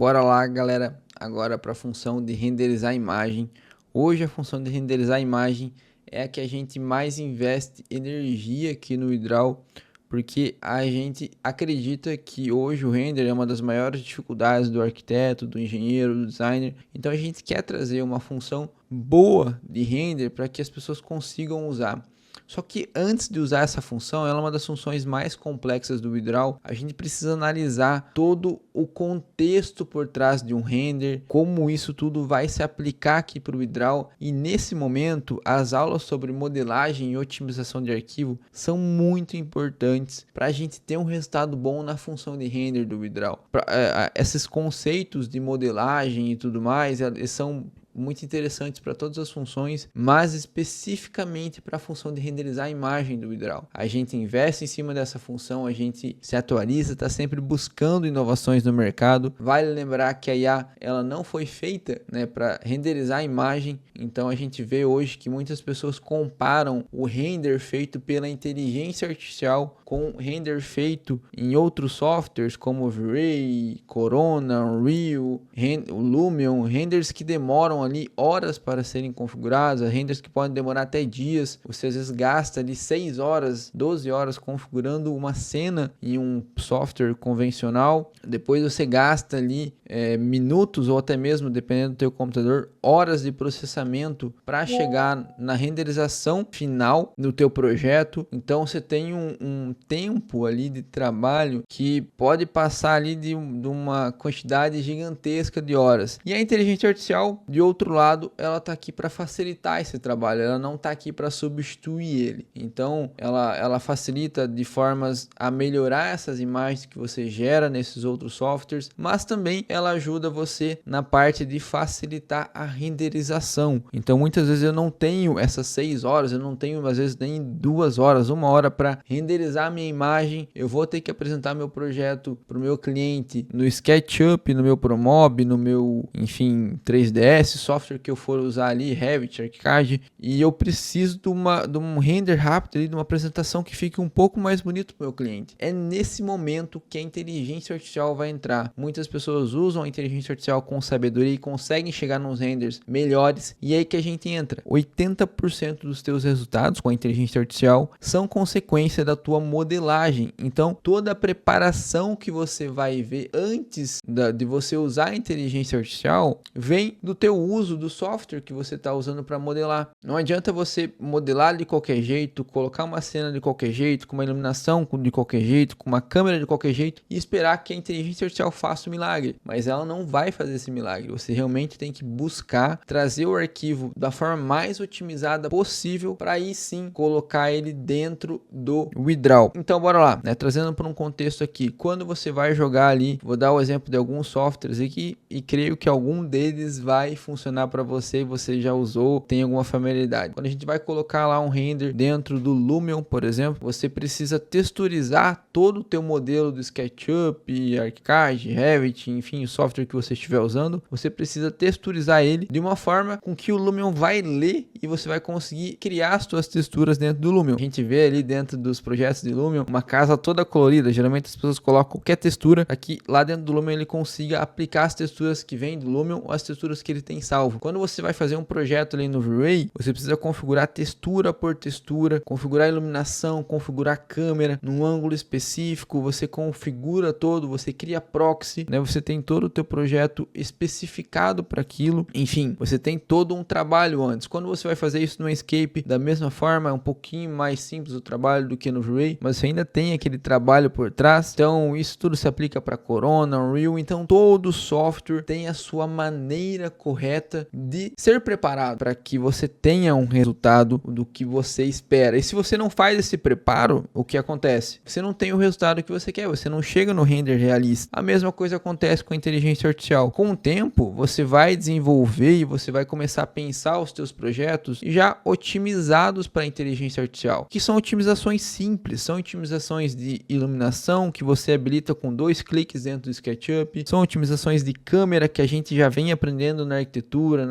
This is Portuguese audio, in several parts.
Bora lá, galera, agora para a função de renderizar a imagem. Hoje a função de renderizar a imagem é a que a gente mais investe energia aqui no Hydral, porque a gente acredita que hoje o render é uma das maiores dificuldades do arquiteto, do engenheiro, do designer. Então a gente quer trazer uma função boa de render para que as pessoas consigam usar. Só que antes de usar essa função, ela é uma das funções mais complexas do Hydral. A gente precisa analisar todo o contexto por trás de um render, como isso tudo vai se aplicar aqui para o Hydral. E nesse momento, as aulas sobre modelagem e otimização de arquivo são muito importantes para a gente ter um resultado bom na função de render do Hydral. Esses conceitos de modelagem e tudo mais, eles são muito interessantes para todas as funções, mas especificamente para a função de renderizar a imagem do Hydral. A gente investe em cima dessa função, a gente se atualiza, está sempre buscando inovações no mercado. Vale lembrar que a IA ela não foi feita, para renderizar a imagem, então a gente vê hoje que muitas pessoas comparam o render feito pela inteligência artificial com render feito em outros softwares como V-Ray, Corona, Unreal, Lumion, renders que demoram ali horas para serem configurados, renders que podem demorar até dias. Você às vezes gasta ali 6 horas, 12 horas configurando uma cena em um software convencional, depois você gasta ali minutos ou até mesmo, dependendo do teu computador, horas de processamento para chegar na renderização final do teu projeto. Então você tem um tempo ali de trabalho que pode passar ali de uma quantidade gigantesca de horas. E a inteligência artificial, de outro lado, ela está aqui para facilitar esse trabalho, ela não está aqui para substituir ele. Então ela facilita de formas a melhorar essas imagens que você gera nesses outros softwares, mas também ela ajuda você na parte de facilitar a renderização. Então muitas vezes eu não tenho essas 6 horas, eu não tenho às vezes nem 2 horas, 1 hora para renderizar a minha imagem. Eu vou ter que apresentar meu projeto para o meu cliente no SketchUp, no meu ProMob, no meu, enfim, 3ds, software que eu for usar ali, Revit, ArchiCAD, e eu preciso de um render rápido, de uma apresentação que fique um pouco mais bonito para o meu cliente. É nesse momento que a inteligência artificial vai entrar. Muitas pessoas usam a inteligência artificial com sabedoria e conseguem chegar nos renders melhores, e é aí que a gente entra. 80% dos teus resultados com a inteligência artificial são consequência da tua modelagem. Então toda a preparação que você vai ver antes de você usar a inteligência artificial vem do teu uso do software que você está usando para modelar. Não adianta você modelar de qualquer jeito, colocar uma cena de qualquer jeito, com uma iluminação de qualquer jeito, com uma câmera de qualquer jeito e esperar que a inteligência artificial faça o milagre. Mas ela não vai fazer esse milagre. Você realmente tem que buscar trazer o arquivo da forma mais otimizada possível para aí sim colocar ele dentro do Hydral. Então bora lá, trazendo para um contexto aqui, quando você vai jogar ali, vou dar o exemplo de alguns softwares aqui e creio que algum deles vai funcionar para você, você já usou, tem alguma familiaridade. Quando a gente vai colocar lá um render dentro do Lumion, por exemplo, você precisa texturizar todo o teu modelo do SketchUp, ArchiCAD, Revit, enfim, o software que você estiver usando, você precisa texturizar ele de uma forma com que o Lumion vai ler e você vai conseguir criar as suas texturas dentro do Lumion. A gente vê ali dentro dos projetos de Lumion uma casa toda colorida, geralmente as pessoas colocam qualquer textura aqui, lá dentro do Lumion ele consiga aplicar as texturas que vêm do Lumion ou as texturas que ele tem salvo. Quando você vai fazer um projeto ali no V-Ray, você precisa configurar textura por textura, configurar a iluminação, configurar a câmera num ângulo específico, você configura todo, você cria proxy, você tem todo o teu projeto especificado para aquilo, enfim, você tem todo um trabalho antes. Quando você vai fazer isso no Enscape, da mesma forma, é um pouquinho mais simples o trabalho do que no V-Ray, mas você ainda tem aquele trabalho por trás. Então isso tudo se aplica para Corona, Unreal, então todo software tem a sua maneira correta de ser preparado para que você tenha um resultado do que você espera. E se você não faz esse preparo, o que acontece? Você não tem o resultado que você quer, você não chega no render realista. A mesma coisa acontece com a inteligência artificial. Com o tempo, você vai desenvolver e você vai começar a pensar os teus projetos já otimizados para a inteligência artificial, que são otimizações simples, são otimizações de iluminação que você habilita com 2 cliques dentro do SketchUp, são otimizações de câmera que a gente já vem aprendendo na arquitetura arquitetura,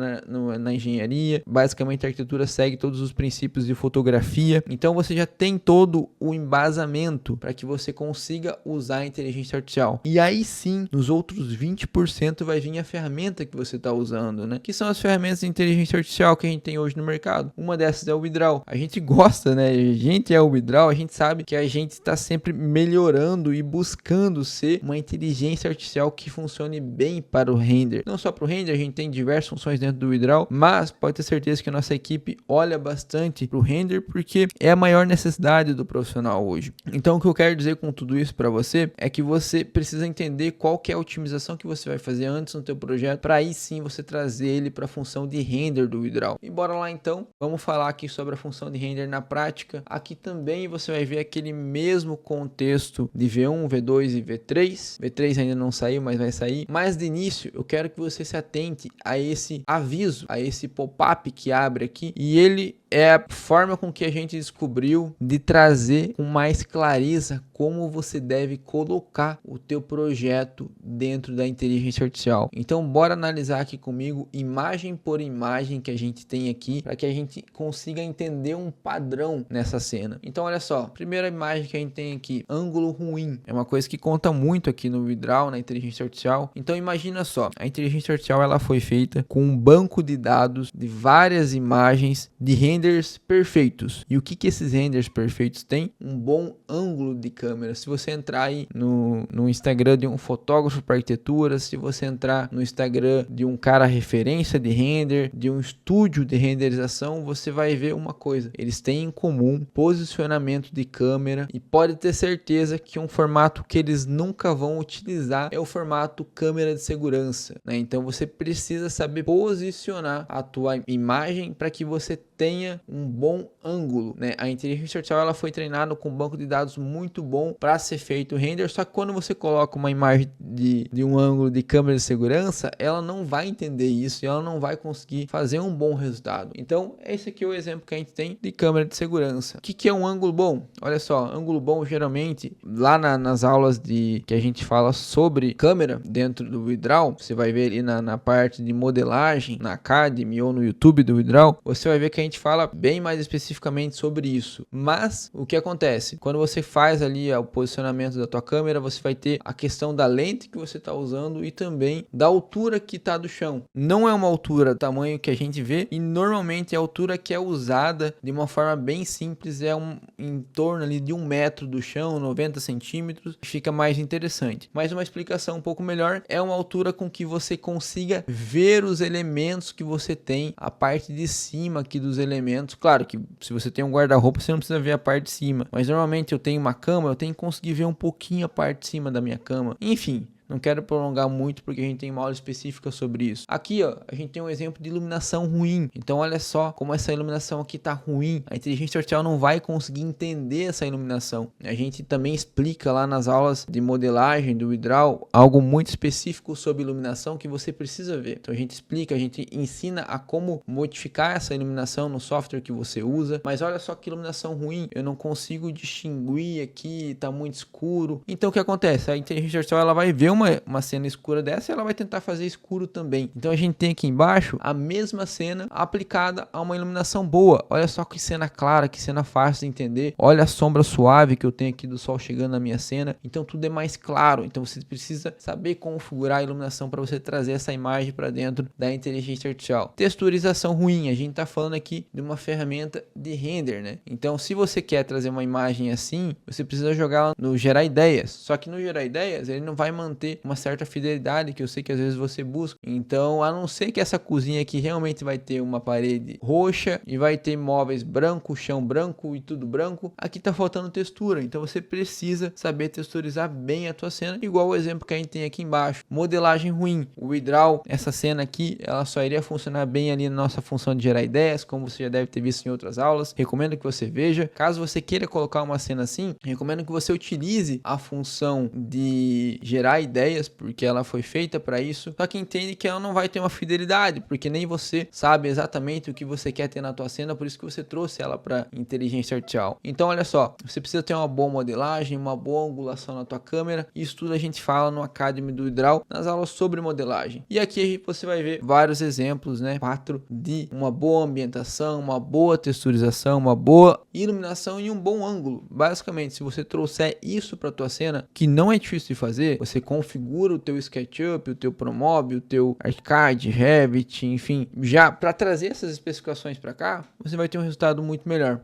na engenharia. Basicamente a arquitetura segue todos os princípios de fotografia. Então você já tem todo o embasamento para que você consiga usar a inteligência artificial. E aí sim, nos outros 20% vai vir a ferramenta que você está usando, né? Que são as ferramentas de inteligência artificial que a gente tem hoje no mercado. Uma dessas é o Widral. A gente gosta, né? A gente é o Widral, a gente sabe que a gente está sempre melhorando e buscando ser uma inteligência artificial que funcione bem para o render. Não só para o render, a gente tem diversas funções dentro do Widral, mas pode ter certeza que a nossa equipe olha bastante para o render porque é a maior necessidade do profissional hoje. Então o que eu quero dizer com tudo isso para você é que você precisa entender qual que é a otimização que você vai fazer antes no teu projeto, para aí sim você trazer ele para a função de render do Widral. E bora lá então, vamos falar aqui sobre a função de render na prática. Aqui também você vai ver aquele mesmo contexto de V1, V2 e V3. V3 ainda não saiu, mas vai sair. Mas de início eu quero que você se atente a esse aviso, a esse pop-up que abre aqui, e ele é a forma com que a gente descobriu de trazer com mais clareza como você deve colocar o teu projeto dentro da inteligência artificial. Então bora analisar aqui comigo imagem por imagem que a gente tem aqui para que a gente consiga entender um padrão nessa cena. Então olha só, primeira imagem que a gente tem aqui, ângulo ruim, é uma coisa que conta muito aqui no Widral, na inteligência artificial. Então imagina só, a inteligência artificial ela foi feita com um banco de dados de várias imagens de renders perfeitos. E o que esses renders perfeitos têm? Um bom ângulo de câmera. Se você entrar aí no Instagram de um fotógrafo para arquitetura, se você entrar no Instagram de um cara referência de render, de um estúdio de renderização, você vai ver uma coisa. Eles têm em comum posicionamento de câmera e pode ter certeza que um formato que eles nunca vão utilizar é o formato câmera de segurança, né? Então você precisa saber posicionar a tua imagem para que você tenha um bom ângulo, né? A inteligência artificial ela foi treinada com um banco de dados muito bom para ser feito render, só que quando você coloca uma imagem de um ângulo de câmera de segurança, ela não vai entender isso e ela não vai conseguir fazer um bom resultado. Então, esse aqui é o exemplo que a gente tem de câmera de segurança. O que é um ângulo bom? Olha só, ângulo bom geralmente, lá nas aulas que a gente fala sobre câmera dentro do Widral, você vai ver ali na parte de modelagem, na Academy ou no YouTube do Widral, você vai ver que a gente fala bem mais especificamente sobre isso. Mas o que acontece? Quando você faz ali o posicionamento da tua câmera, você vai ter a questão da lente que você está usando e também da altura que está do chão. Não é uma altura tamanho que a gente vê e normalmente a altura que é usada de uma forma bem simples é em torno ali de 1 metro do chão, 90 centímetros, fica mais interessante. Mas uma explicação um pouco melhor é uma altura com que você consiga ver os elementos que você tem, a parte de cima aqui dos elementos. Claro que se você tem um guarda-roupa, você não precisa ver a parte de cima, mas normalmente eu tenho uma cama, eu tenho que conseguir ver um pouquinho a parte de cima da minha cama. Enfim, não quero prolongar muito porque a gente tem uma aula específica sobre isso. Aqui, ó, a gente tem um exemplo de iluminação ruim. Então, olha só como essa iluminação aqui tá ruim. A inteligência artificial não vai conseguir entender essa iluminação. A gente também explica lá nas aulas de modelagem do Widral algo muito específico sobre iluminação que você precisa ver. Então, a gente explica, a gente ensina a como modificar essa iluminação no software que você usa. Mas olha só que iluminação ruim. Eu não consigo distinguir aqui, tá muito escuro. Então, o que acontece? A inteligência artificial ela vai ver uma cena escura dessa e ela vai tentar fazer escuro também. Então a gente tem aqui embaixo a mesma cena aplicada a uma iluminação boa. Olha só que cena clara, que cena fácil de entender. Olha a sombra suave que eu tenho aqui do sol chegando na minha cena. Então tudo é mais claro. Então você precisa saber configurar a iluminação para você trazer essa imagem para dentro da inteligência artificial. Texturização ruim. A gente está falando aqui de uma ferramenta de render, né? Então se você quer trazer uma imagem assim, você precisa jogar no gerar ideias. Só que no gerar ideias ele não vai manter uma certa fidelidade que eu sei que às vezes você busca. Então, a não ser que essa cozinha aqui realmente vai ter uma parede roxa e vai ter móveis branco, chão branco e tudo branco, aqui tá faltando textura. Então, você precisa saber texturizar bem a tua cena, igual o exemplo que a gente tem aqui embaixo. Modelagem ruim. O Widral, essa cena aqui, ela só iria funcionar bem ali na nossa função de gerar ideias, como você já deve ter visto em outras aulas. Recomendo que você veja. Caso você queira colocar uma cena assim, recomendo que você utilize a função de gerar ideias ideias, porque ela foi feita para isso, só que entende que ela não vai ter uma fidelidade, porque nem você sabe exatamente o que você quer ter na tua cena, por isso que você trouxe ela para inteligência artificial. Então olha só, você precisa ter uma boa modelagem, uma boa angulação na tua câmera. Isso tudo a gente fala no Academy do Hidral, nas aulas sobre modelagem. E aqui você vai ver vários exemplos, né? 4 de uma boa ambientação, uma boa texturização, uma boa iluminação e um bom ângulo. Basicamente, se você trouxer isso para tua cena, que não é difícil de fazer, você configura o teu SketchUp, o teu ProMob, o teu ArchiCAD, Revit, enfim, já para trazer essas especificações para cá, você vai ter um resultado muito melhor.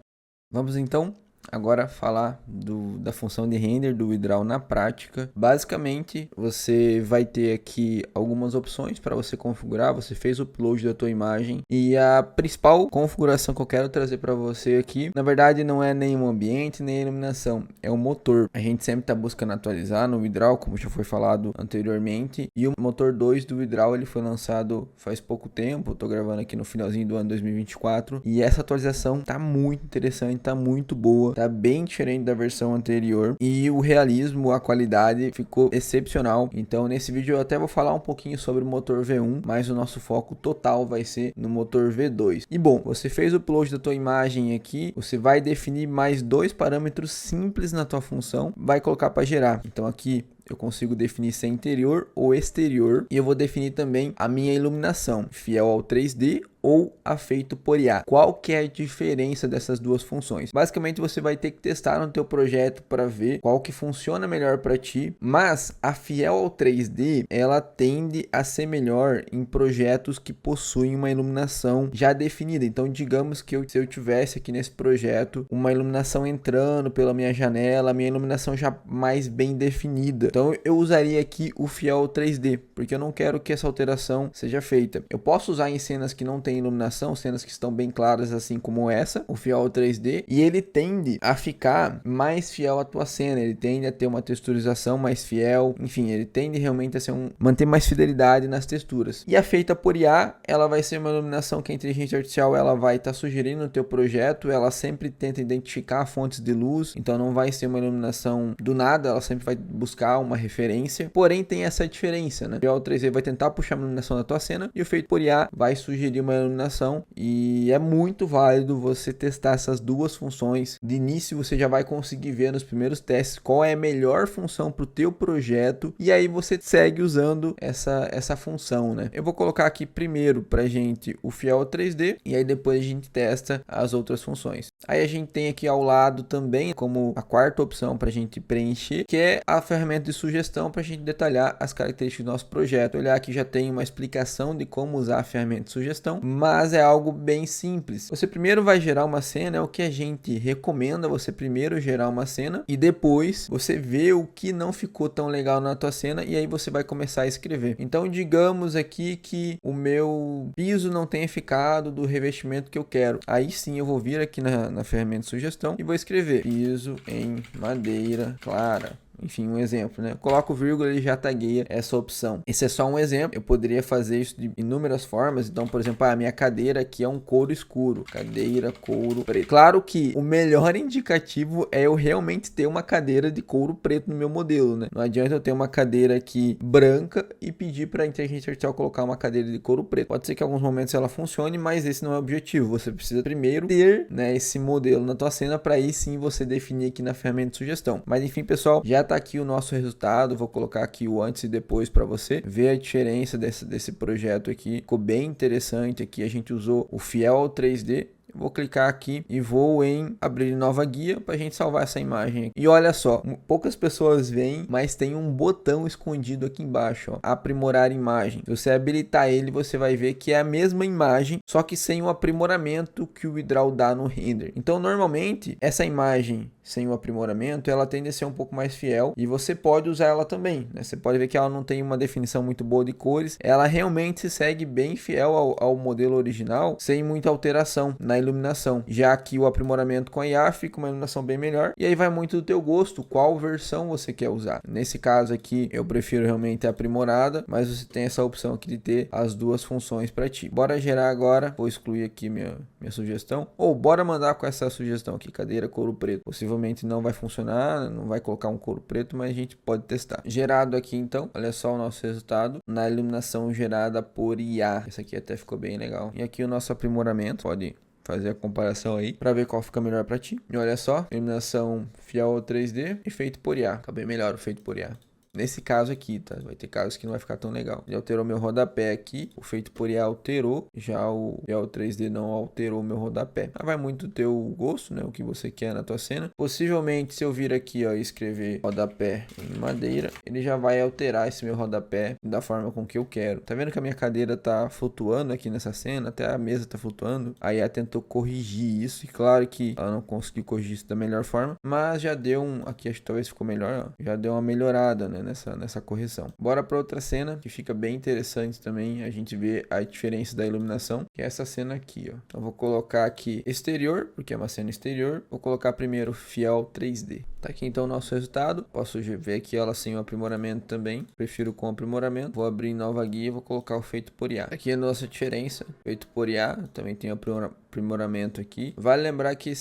Vamos então agora falar da função de render do Hidral na prática. Basicamente, você vai ter aqui algumas opções para você configurar. Você fez o upload da tua imagem e a principal configuração que eu quero trazer para você aqui, na verdade, não é nem o ambiente, nem a iluminação, é o motor. A gente sempre está buscando atualizar no Hidral, como já foi falado anteriormente, e o motor 2 do Hidral ele foi lançado faz pouco tempo. Estou gravando aqui no finalzinho do ano 2024 e essa atualização tá muito interessante, tá muito boa. Tá bem diferente da versão anterior e o realismo, a qualidade ficou excepcional. Então nesse vídeo eu até vou falar um pouquinho sobre o motor V1, mas o nosso foco total vai ser no motor V2. E bom, você fez o upload da tua imagem aqui, você vai definir mais 2 parâmetros simples na tua função, vai colocar para gerar. Então aqui eu consigo definir se é interior ou exterior e eu vou definir também a minha iluminação, fiel ao 3D ou a feito por IA. Qual que é a diferença dessas duas funções? Basicamente você vai ter que testar no teu projeto para ver qual que funciona melhor para ti, mas a fiel ao 3D ela tende a ser melhor em projetos que possuem uma iluminação já definida. Então digamos que se eu tivesse aqui nesse projeto uma iluminação entrando pela minha janela, a minha iluminação já mais bem definida. Então eu usaria aqui o fiel ao 3D, porque eu não quero que essa alteração seja feita. Eu posso usar em cenas que não tem iluminação, cenas que estão bem claras assim como essa, o fiel ao 3D, e ele tende a ficar mais fiel à tua cena, ele tende a ter uma texturização mais fiel, enfim, ele tende realmente a ser manter mais fidelidade nas texturas. E a feita por IA, ela vai ser uma iluminação que a inteligência artificial ela vai estar sugerindo no teu projeto, ela sempre tenta identificar fontes de luz, então não vai ser uma iluminação do nada, ela sempre vai buscar uma referência, porém tem essa diferença, né? O fiel ao 3D vai tentar puxar a iluminação da tua cena e o feito por IA vai sugerir uma iluminação, e é muito válido você testar essas duas funções. De início você já vai conseguir ver nos primeiros testes qual é a melhor função para o teu projeto e aí você segue usando essa função, né? Eu vou colocar aqui primeiro pra gente o fiel ao 3D e aí depois a gente testa as outras funções. Aí a gente tem aqui ao lado também como a quarta opção para a gente preencher, que é a ferramenta de sugestão para a gente detalhar as características do nosso projeto. Olhar aqui já tem uma explicação de como usar a ferramenta de sugestão, mas é algo bem simples. Você primeiro vai gerar uma cena, é o que a gente recomenda, você primeiro gerar uma cena e depois você vê o que não ficou tão legal na tua cena e aí você vai começar a escrever. Então digamos aqui que o meu piso não tenha ficado do revestimento que eu quero. Aí sim eu vou vir aqui na ferramenta de sugestão e vou escrever piso em madeira clara. Enfim, um exemplo, né? Coloco vírgula e já tagueia essa opção. Esse é só um exemplo. Eu poderia fazer isso de inúmeras formas. Então, por exemplo, a minha cadeira aqui é um couro escuro. Cadeira, couro preto. Claro que o melhor indicativo é eu realmente ter uma cadeira de couro preto no meu modelo, né? Não adianta eu ter uma cadeira aqui branca e pedir para a inteligência artificial colocar uma cadeira de couro preto. Pode ser que em alguns momentos ela funcione, mas esse não é o objetivo. Você precisa primeiro ter, né, esse modelo na tua cena para aí sim você definir aqui na ferramenta de sugestão. Mas enfim, pessoal, já tá aqui o nosso resultado, vou colocar aqui o antes e depois para você ver a diferença desse projeto aqui. Ficou bem interessante aqui, a gente usou o fiel ao 3D. Vou clicar aqui e vou em abrir nova guia para a gente salvar essa imagem aqui. E olha só, poucas pessoas veem, mas tem um botão escondido aqui embaixo, ó, aprimorar imagem. Se você habilitar ele, você vai ver que é a mesma imagem, só que sem o aprimoramento que o Hidral dá no render. Então, normalmente, essa imagem sem o aprimoramento, ela tende a ser um pouco mais fiel e você pode usar ela também, né? Você pode ver que ela não tem uma definição muito boa de cores, ela realmente se segue bem fiel ao modelo original, sem muita alteração na iluminação iluminação. Já que o aprimoramento com a IA fica uma iluminação bem melhor. E aí vai muito do teu gosto, qual versão você quer usar. Nesse caso aqui, eu prefiro realmente a aprimorada, mas você tem essa opção aqui de ter as duas funções para ti. Bora gerar agora, vou excluir aqui minha sugestão, ou bora mandar com essa sugestão aqui, cadeira couro preto. Possivelmente não vai funcionar, não vai colocar um couro preto, mas a gente pode testar. Gerado aqui então, olha só o nosso resultado na iluminação gerada por IA. Essa aqui até ficou bem legal. E aqui o nosso aprimoramento, pode fazer a comparação aí para ver qual fica melhor para ti. E olha só, iluminação fiel ao 3D e feito por IA. Fica bem melhor o feito por IA. Nesse caso aqui, tá? Vai ter casos que não vai ficar tão legal. Ele alterou meu rodapé aqui. O feito por IA alterou. Já o 3D não alterou meu rodapé. Mas vai muito do teu gosto, né? O que você quer na tua cena. Possivelmente, se eu vir aqui, ó, e escrever rodapé em madeira, ele já vai alterar esse meu rodapé da forma com que eu quero. Tá vendo que a minha cadeira tá flutuando aqui nessa cena? Até a mesa tá flutuando. A IA tentou corrigir isso. E claro que ela não conseguiu corrigir isso da melhor forma. Mas já deu um... Aqui acho que talvez ficou melhor, ó. Já deu uma melhorada, né? Nessa correção. Bora para outra cena que fica bem interessante também. A gente vê a diferença da iluminação, que é essa cena aqui, ó. Então vou colocar aqui exterior, porque é uma cena exterior. Vou colocar primeiro fiel 3D. Tá aqui então o nosso resultado. Posso ver aqui ela sem o aprimoramento também. Prefiro com aprimoramento. Vou abrir nova guia e vou colocar o feito por IA. Aqui é a nossa diferença. Feito por IA. Também tem aprimoramento aqui. Vale lembrar que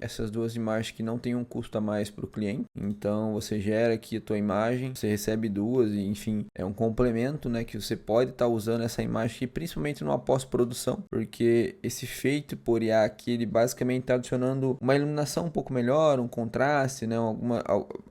essas duas imagens que não tem um custo a mais para o cliente. Então você gera aqui a tua imagem. Você recebe duas e enfim. É um complemento, né? Que você pode estar usando essa imagem aqui, principalmente numa pós-produção. Porque esse feito por IA aqui, ele basicamente está adicionando uma iluminação um pouco melhor. Um contraste, né?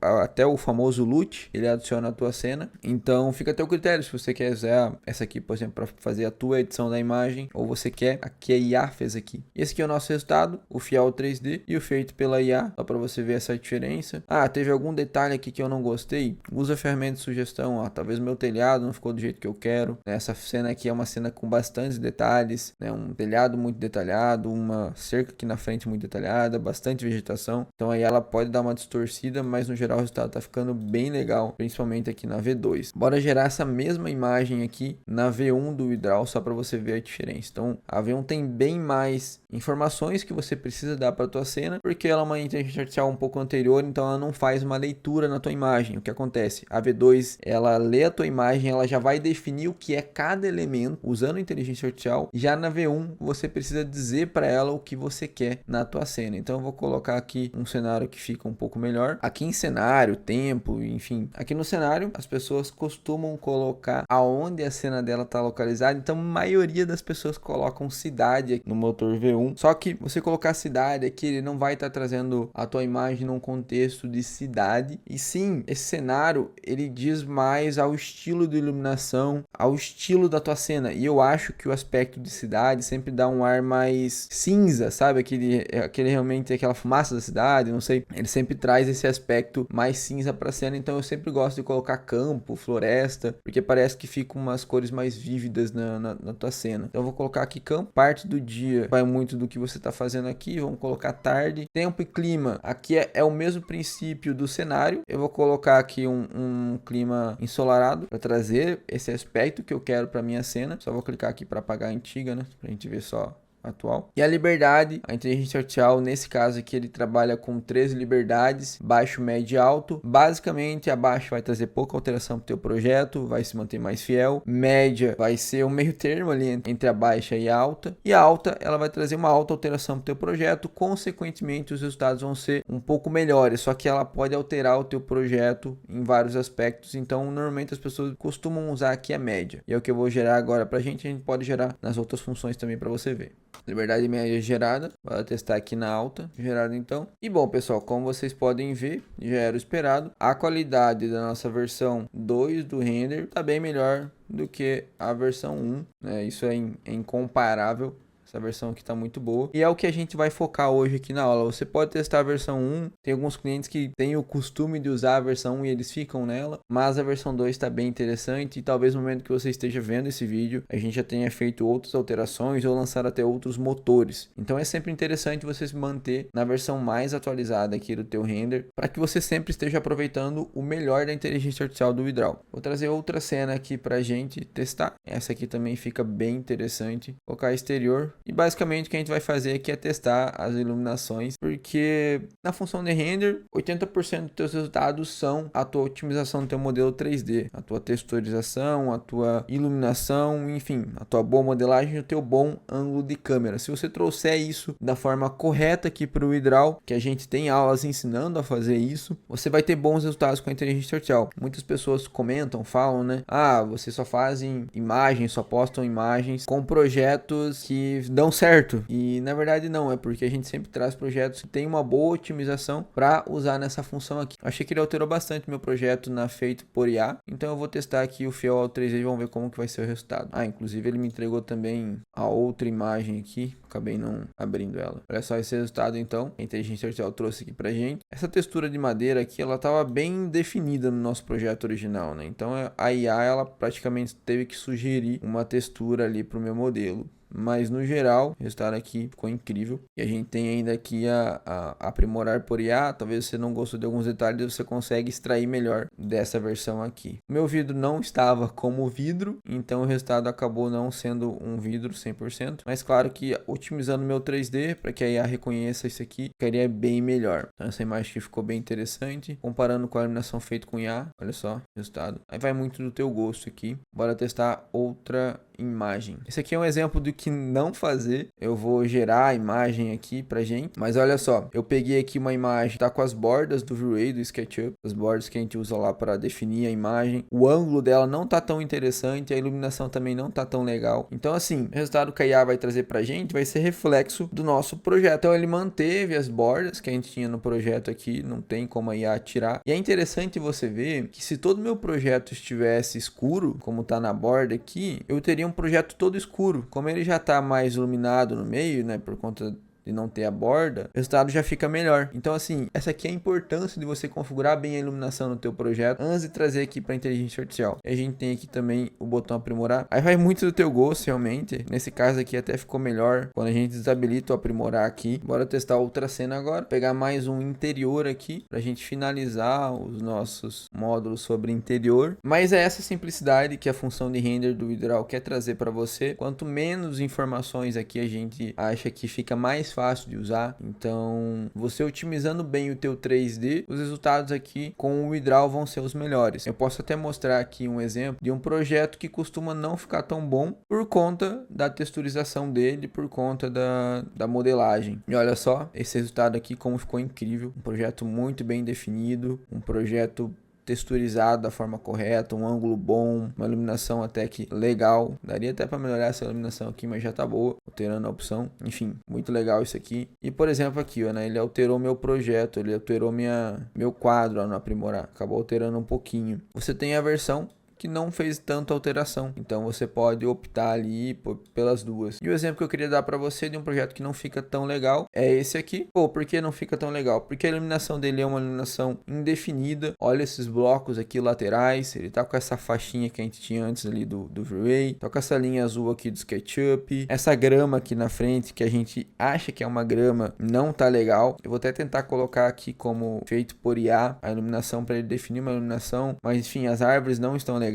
Até o famoso LUT, ele adiciona a tua cena. Então fica a teu critério se você quer usar essa aqui, por exemplo, para fazer a tua edição da imagem, ou você quer a que a IA fez aqui. Esse aqui é o nosso resultado, o fiel 3D e o feito pela IA, só para você ver essa diferença. Ah, teve algum detalhe aqui que eu não gostei? Usa a ferramenta de sugestão, ó, talvez meu telhado não ficou do jeito que eu quero. Essa cena aqui é uma cena com bastantes detalhes, né? Um telhado muito detalhado, uma cerca aqui na frente muito detalhada, bastante vegetação. Então aí ela pode dar uma distorcida, mas no geral o resultado tá ficando bem legal, principalmente aqui na V2. Bora gerar essa mesma imagem aqui na V1 do Hidral, só para você ver a diferença. Então a V1 tem bem mais informações que você precisa dar para tua cena, porque ela é uma inteligência artificial um pouco anterior, então ela não faz uma leitura na tua imagem. O que acontece? A V2, ela lê a tua imagem, ela já vai definir o que é cada elemento usando a inteligência artificial. Já na V1, você precisa dizer para ela o que você quer na tua cena. Então eu vou colocar aqui um cenário que fica um pouco melhor. Aqui em cenário, tempo, enfim. Aqui no cenário, as pessoas costumam colocar aonde a cena dela está localizada. Então a maioria das pessoas colocam cidade aqui no motor V1. Só que você colocar cidade aqui, ele não vai estar trazendo a tua imagem num contexto de cidade. E sim, esse cenário, ele diz mais ao estilo de iluminação, ao estilo da tua cena. E eu acho que o aspecto de cidade sempre dá um ar mais cinza, sabe? Aquele realmente, aquela fumaça da cidade, não sei. Ele sempre traz esse aspecto mais cinza para a cena. Então eu sempre gosto de colocar campo, floresta, porque parece que ficam umas cores mais vívidas na tua cena. Então eu vou colocar aqui campo. Parte do dia vai muito do que você está fazendo aqui. Vamos colocar tarde. Tempo e clima. Aqui é o mesmo princípio do cenário. Eu vou colocar aqui um clima ensolarado para trazer esse aspecto que eu quero para minha cena. Só vou clicar aqui para apagar a antiga, né? Para a gente ver só atual. E a liberdade, a inteligência artificial, nesse caso aqui, ele trabalha com 3 liberdades, baixo, médio e alto. Basicamente, a baixa vai trazer pouca alteração para o teu projeto, vai se manter mais fiel. Média vai ser um meio termo ali entre a baixa e a alta. E a alta, ela vai trazer uma alta alteração para o teu projeto. Consequentemente, os resultados vão ser um pouco melhores, só que ela pode alterar o teu projeto em vários aspectos. Então, normalmente as pessoas costumam usar aqui a média. E é o que eu vou gerar agora para a gente pode gerar nas outras funções também para você ver. Liberdade média gerada, vou testar aqui na alta, gerada então. E bom pessoal, como vocês podem ver, já era o esperado, a qualidade da nossa versão 2 do render está bem melhor do que a versão 1, né? Isso é incomparável. Essa versão aqui está muito boa. E é o que a gente vai focar hoje aqui na aula. Você pode testar a versão 1. Tem alguns clientes que têm o costume de usar a versão 1 e eles ficam nela. Mas a versão 2 está bem interessante. E talvez no momento que você esteja vendo esse vídeo, a gente já tenha feito outras alterações ou lançado até outros motores. Então é sempre interessante você se manter na versão mais atualizada aqui do teu render, para que você sempre esteja aproveitando o melhor da inteligência artificial do Hidral. Vou trazer outra cena aqui para a gente testar. Essa aqui também fica bem interessante. Vou colocar exterior. E basicamente o que a gente vai fazer aqui é testar as iluminações, porque na função de render, 80% dos teus resultados são a tua otimização do teu modelo 3D, a tua texturização, a tua iluminação, enfim, a tua boa modelagem e o teu bom ângulo de câmera. Se você trouxer isso da forma correta aqui para o Hidral, que a gente tem aulas ensinando a fazer isso, você vai ter bons resultados com a inteligência artificial. Muitas pessoas comentam, falam, né? Ah, vocês só fazem imagens, só postam imagens com projetos que dão certo. E na verdade não, é porque a gente sempre traz projetos que tem uma boa otimização para usar nessa função aqui. Achei que ele alterou bastante meu projeto na feito por IA, então eu vou testar aqui o fiel ao 3D e vamos ver como que vai ser o resultado. Ah, inclusive ele me entregou também a outra imagem aqui, acabei não abrindo ela. Olha só esse resultado então, a inteligência artificial trouxe aqui pra gente. Essa textura de madeira aqui, ela estava bem definida no nosso projeto original, né? Então a IA, ela praticamente teve que sugerir uma textura ali pro meu modelo. Mas no geral, o resultado aqui ficou incrível. E a gente tem ainda aqui a aprimorar por IA. Talvez você não gostou de alguns detalhes, você consegue extrair melhor dessa versão aqui. O meu vidro não estava como vidro, então o resultado acabou não sendo um vidro 100%. Mas claro que otimizando meu 3D, para que a IA reconheça isso aqui, ficaria bem melhor. Então essa imagem aqui ficou bem interessante. Comparando com a iluminação feita com IA, olha só o resultado. Aí vai muito do teu gosto aqui. Bora testar outra imagem. Esse aqui é um exemplo do que não fazer. Eu vou gerar a imagem aqui pra gente, mas olha só, eu peguei aqui uma imagem, tá com as bordas do V-Ray, do SketchUp, as bordas que a gente usa lá para definir a imagem. O ângulo dela não tá tão interessante, a iluminação também não tá tão legal. Então assim, o resultado que a IA vai trazer pra gente vai ser reflexo do nosso projeto. Então ele manteve as bordas que a gente tinha no projeto aqui, não tem como a IA tirar. E é interessante você ver que se todo meu projeto estivesse escuro, como tá na borda aqui, eu teria um projeto todo escuro. Como ele já está mais iluminado no meio, né, por conta de não ter a borda, o resultado já fica melhor. Então assim, essa aqui é a importância de você configurar bem a iluminação no teu projeto antes de trazer aqui para inteligência artificial. E a gente tem aqui também o botão aprimorar. Aí vai muito do teu gosto realmente. Nesse caso aqui até ficou melhor quando a gente desabilita o aprimorar aqui. Bora testar outra cena agora. Pegar mais um interior aqui para a gente finalizar os nossos módulos sobre interior. Mas é essa simplicidade que a função de render do Hidral quer trazer para você. Quanto menos informações aqui a gente acha que fica mais fácil de usar. Então, você otimizando bem o teu 3D, os resultados aqui com o Hidral vão ser os melhores. Eu posso até mostrar aqui um exemplo de um projeto que costuma não ficar tão bom por conta da texturização dele, por conta da modelagem. E olha só, esse resultado aqui como ficou incrível. Um projeto muito bem definido, um projeto texturizado da forma correta, um ângulo bom, uma iluminação até que legal. Daria até para melhorar essa iluminação aqui, mas já tá boa, alterando a opção. Enfim, muito legal isso aqui. E por exemplo aqui, ó, né, ele alterou meu projeto, ele alterou meu quadro, ó, no aprimorar. Acabou alterando um pouquinho. Você tem a versão que não fez tanta alteração. Então você pode optar ali pelas duas. E o exemplo que eu queria dar para você de um projeto que não fica tão legal é esse aqui. Pô, por que não fica tão legal? Porque a iluminação dele é uma iluminação indefinida. Olha esses blocos aqui laterais. Ele tá com essa faixinha que a gente tinha antes ali do V-Ray. Tá com essa linha azul aqui do SketchUp. Essa grama aqui na frente que a gente acha que é uma grama não tá legal. Eu vou até tentar colocar aqui como feito por IA a iluminação para ele definir uma iluminação. Mas enfim, as árvores não estão legais.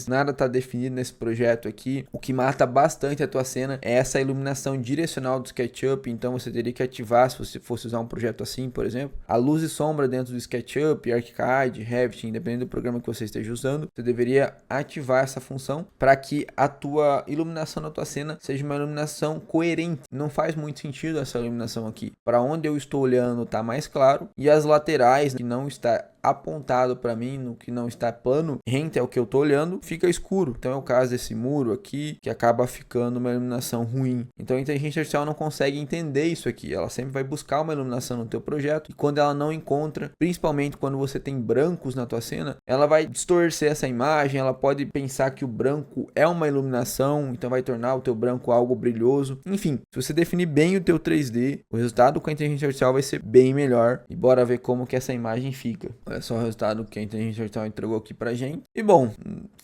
Nada tá definido nesse projeto aqui. O que mata bastante a tua cena é essa iluminação direcional do SketchUp, então você teria que ativar se você fosse usar um projeto assim, por exemplo. A luz e sombra dentro do SketchUp, ArchiCAD, Revit, independente do programa que você esteja usando, você deveria ativar essa função para que a tua iluminação na tua cena seja uma iluminação coerente. Não faz muito sentido essa iluminação aqui. Para onde eu estou olhando tá mais claro e as laterais que não está apontado para mim, no que não está plano, rente ao que eu tô olhando, fica escuro. Então é o caso desse muro aqui, que acaba ficando uma iluminação ruim. Então a inteligência artificial não consegue entender isso aqui. Ela sempre vai buscar uma iluminação no teu projeto e quando ela não encontra, principalmente quando você tem brancos na tua cena, ela vai distorcer essa imagem, ela pode pensar que o branco é uma iluminação, então vai tornar o teu branco algo brilhoso. Enfim, se você definir bem o teu 3D, o resultado com a inteligência artificial vai ser bem melhor. E bora ver como que essa imagem fica. Olha só o resultado que a inteligência artificial entregou aqui pra gente. E bom,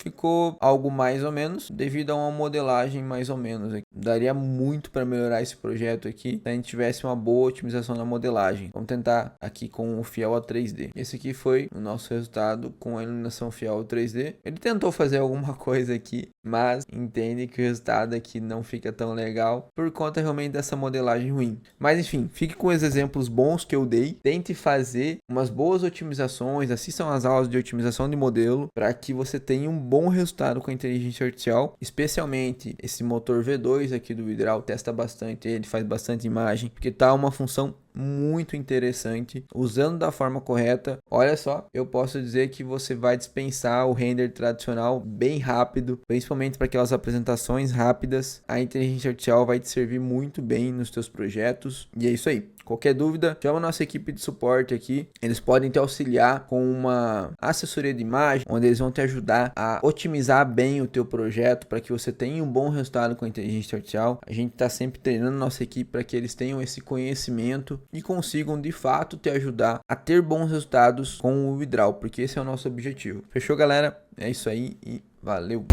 ficou algo mais ou menos, devido a uma modelagem mais ou menos aqui. Daria muito para melhorar esse projeto aqui, se a gente tivesse uma boa otimização na modelagem. Vamos tentar aqui com o fiel a 3D. Esse aqui foi o nosso resultado com a iluminação fiel a 3D. Ele tentou fazer alguma coisa aqui, mas entende que o resultado aqui não fica tão legal por conta realmente dessa modelagem ruim. Mas enfim, fique com os exemplos bons que eu dei, tente fazer umas boas otimizações, assistam as aulas de otimização de modelo para que você tenha um bom resultado com a inteligência artificial, especialmente esse motor V2 aqui do Hidral, testa bastante ele, faz bastante imagem, porque tá uma função muito interessante, usando da forma correta. Olha só, eu posso dizer que você vai dispensar o render tradicional bem rápido, principalmente para aquelas apresentações rápidas. A inteligência artificial vai te servir muito bem nos teus projetos. E é isso aí. Qualquer dúvida, chama a nossa equipe de suporte aqui. Eles podem te auxiliar com uma assessoria de imagem, onde eles vão te ajudar a otimizar bem o teu projeto para que você tenha um bom resultado com a inteligência artificial. A gente está sempre treinando a nossa equipe para que eles tenham esse conhecimento e consigam de fato te ajudar a ter bons resultados com o Hidral, porque esse é o nosso objetivo. Fechou, galera? É isso aí e valeu!